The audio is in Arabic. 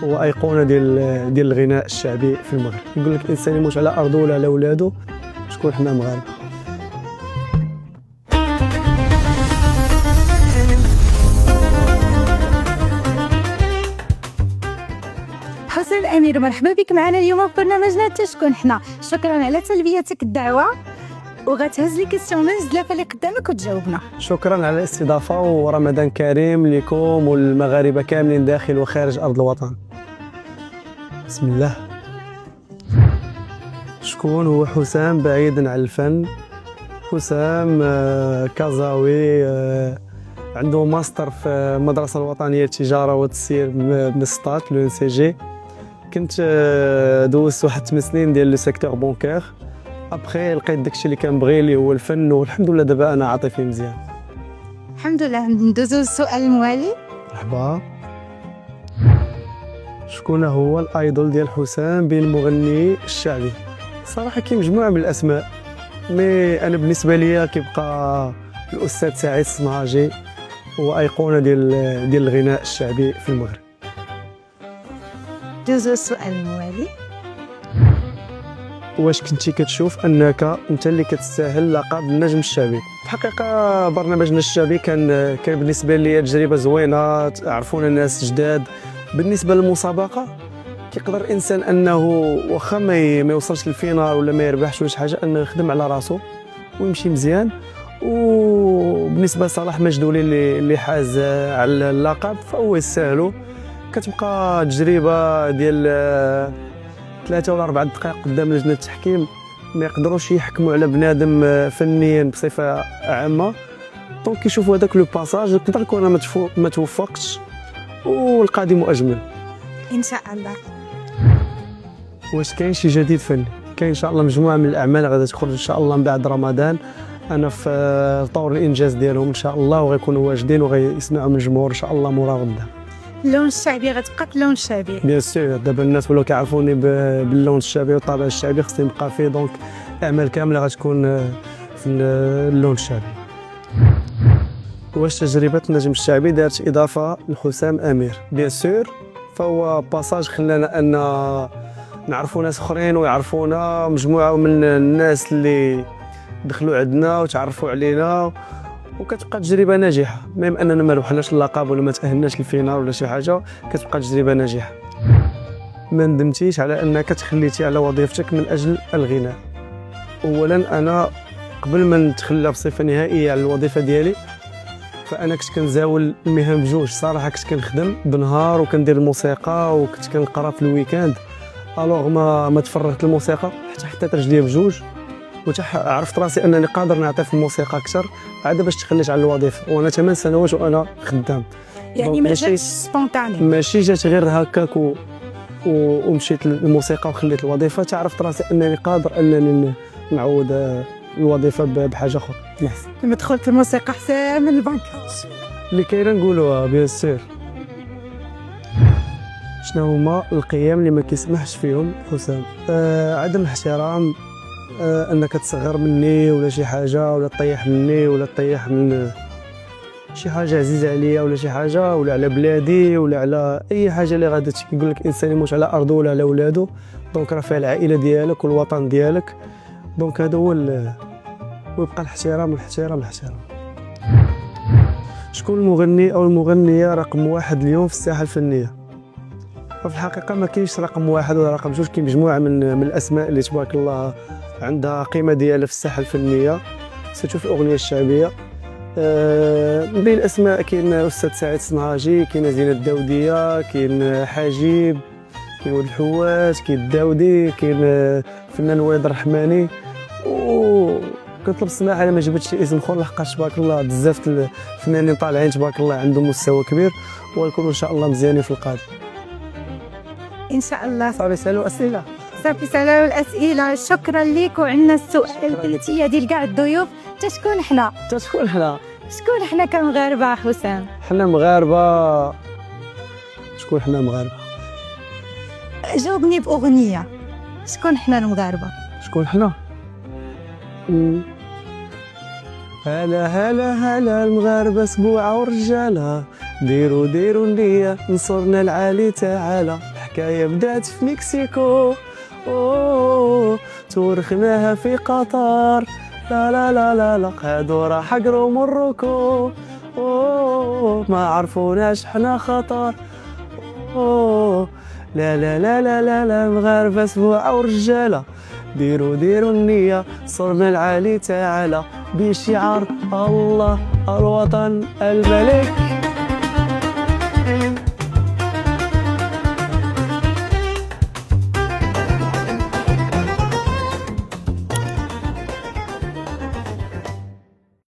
هو ايقونه ديال الغناء الشعبي في المغرب. يقول لك الانسان يموت على ارضه ولا على ولادو. شكون حنا مغاربه؟ حسن الأمير، مرحبا بك معنا اليوم في برنامجنا تشكون حنا. شكرا على تلبيتك الدعوة، وغتهز لي كيسيون مزلافه اللي قدامك وتجاوبنا. شكرا على الاستضافه، ورمضان كريم لكم والمغاربه كاملين داخل وخارج ارض الوطن. بسم الله. شكون هو حسام بعيدا عن الفن؟ حسام كازاوي، عنده ماستر في المدرسه الوطنيه للتجاره والتسيير بمسطات لو سي جي. كنت دوزت واحد 8 سنين ديال لو سيكتور بونكير. ابخي لقيت داكشي اللي كنبغي اللي هو الفن، والحمد لله دابا انا عاطي فيه مزيان. الحمد لله. ندوزو للسؤال الموالي. مرحبا. شكون هو الايدول ديال حسام بين المغني الشعبي؟ صراحه كاين مجموعه من الاسماء، مي انا بالنسبه ليا كيبقى الاستاذ سعيد الصنهاجي، هو ايقونه ديال الغناء الشعبي في المغرب. ندوزو للسؤال الموالي. واش كنتي كتشوف انك انت اللي كتستاهل لقب النجم الشعبي؟ في الحقيقه برنامجنا الشعبي كان بالنسبه لي تجربه زوينه، عرفونا ناس جداد. بالنسبه للمسابقه كيقدر الانسان انه واخا ما يوصلش للفينال ولا ما يربحش ولا شي حاجه، انه يخدم على راسو ويمشي مزيان. وبالنسبه لصلاح مجدولي اللي حاز على اللقب فهو يستاهلو. كتبقى تجربه ديال 3 ولا 4 دقائق قدام لجنه التحكيم، ما يقدروش يحكموا على بنادم فنيا بصفه عامه. دونك كيشوفوا هذاك لو باساج، يقدر يكون انا ما توفقتش والقادم اجمل ان شاء الله. واش كاين شي جديد فني؟ كاين ان شاء الله مجموعه من الاعمال غادي تخرج ان شاء الله من بعد رمضان. انا في طور الانجاز ديالهم ان شاء الله، وغيكونوا واجدين وغيسمعوا من الجمهور ان شاء الله مورا غدا. اللون الشعبي غتبقى اللون الشعبي. بيان سور، دابا الناس ولاو كيعرفوني باللون الشعبي والطابع الشعبي، خصني نبقى فيه. دونك الاعمال كامله غتكون في اللون الشعبي. واش تجربه النجم الشعبي دارت اضافه لحسام امير؟ بيان سور، فهو باساج خلانا ان نعرفوا ناس اخرين ويعرفونا مجموعه من الناس اللي دخلوا عندنا وتعرفوا علينا، وكتبقى تجربه ناجحه. ميم اننا ما ربحناش اللقب ولا ما تاهلناش للفينال ولا شي حاجه، كتبقى تجربه ناجحه. ما ندمتيش على انك تخليتي على وظيفتك من اجل الغناء؟ اولا انا قبل ما نتخلى بصفه نهائيه على الوظيفه ديالي، فانا كنت كنزاول المهام بجوج. صراحه كنت كنخدم بالنهار وكندير الموسيقى وكنت كنقرا في الويكاند. الوغ ما تفرغت للموسيقى حتى رجليا بجوج، عرفت راسي انني قادر نعطي في الموسيقى اكثر عاد باش تخليت على الوظيفه. وانا 8 سنوات وانا خدام، يعني ما جاتش سبونطاني، ماشي جات غير هكاك ومشيت للموسيقى وخليت الوظيفه. تعرفت راسي انني قادر انني نعوض الوظيفه بحاجه اخرى. لما دخلت الموسيقى حسن من البنك اللي كاينه نقولوها. بيان سور. شنو هما القيم اللي ما كيسمحش فيهم حسام؟ عدم الاحترام، انك تصغر مني ولا شي حاجه، ولا تطيح مني ولا تطيح من شي حاجه عزيزه عليا ولا شي حاجه، ولا على بلادي ولا على اي حاجه اللي غادي يقول لك الانسان يموت على ارضه ولا على ولادو. دونك راه فيها العائله ديالك والوطن ديالك. دونك هذا هو ويبقى الاحترام والاحترام الاحترام. شكون المغني او المغنيه رقم 1 اليوم في الساحه الفنيه؟ ففي الحقيقه ما كاينش رقم 1 ولا رقم 2، كاين مجموعه من الاسماء اللي تبارك الله عندها قيمه ديالها في الساحه الفنيه سيرتو في الاغنيه الشعبيه. من بين الاسماء كاين الاستاذ سعيد الصنهاجي، كاين زينه الداوديه، كاين حاجيب، كاين ولد الحواس، كاين الداودي، كاين الفنان وليد الرحماني. وكنطلب السماح على ما جبتش اسم اخر لحقاش تبارك الله بزاف الفنانين طالعين تبارك الله عندهم مستوى كبير ويكونوا ان شاء الله مزيانين في القادم ان شاء الله. صافي سالوا اسئله، صافي سالوا الاسئله. شكرا لك. وعندنا السؤال الثلاثيه ديال كاع الضيوف. شكون حنا؟ شكون حنا كمغاربه حسام؟ حنا مغاربه. شكون حنا مغاربه؟ جاوبني باغنيه. شكون حنا المغاربه؟ شكون حنا؟ هلا هلا هلا المغاربه سبوعه ورجاله، ديروا النية نصرنا العالي تعالى. الحكاية بدات في مكسيكو، تورخناها في قطر، لا لا لا لا لا هادو راه حقروا مروكو، ما عرفوناش حنا خطر، لا لا لا لا لا لا مغاربة سبوعة ورجالة. ديروا النية صرنا العالي تعالى، بشعار الله الوطن الملك.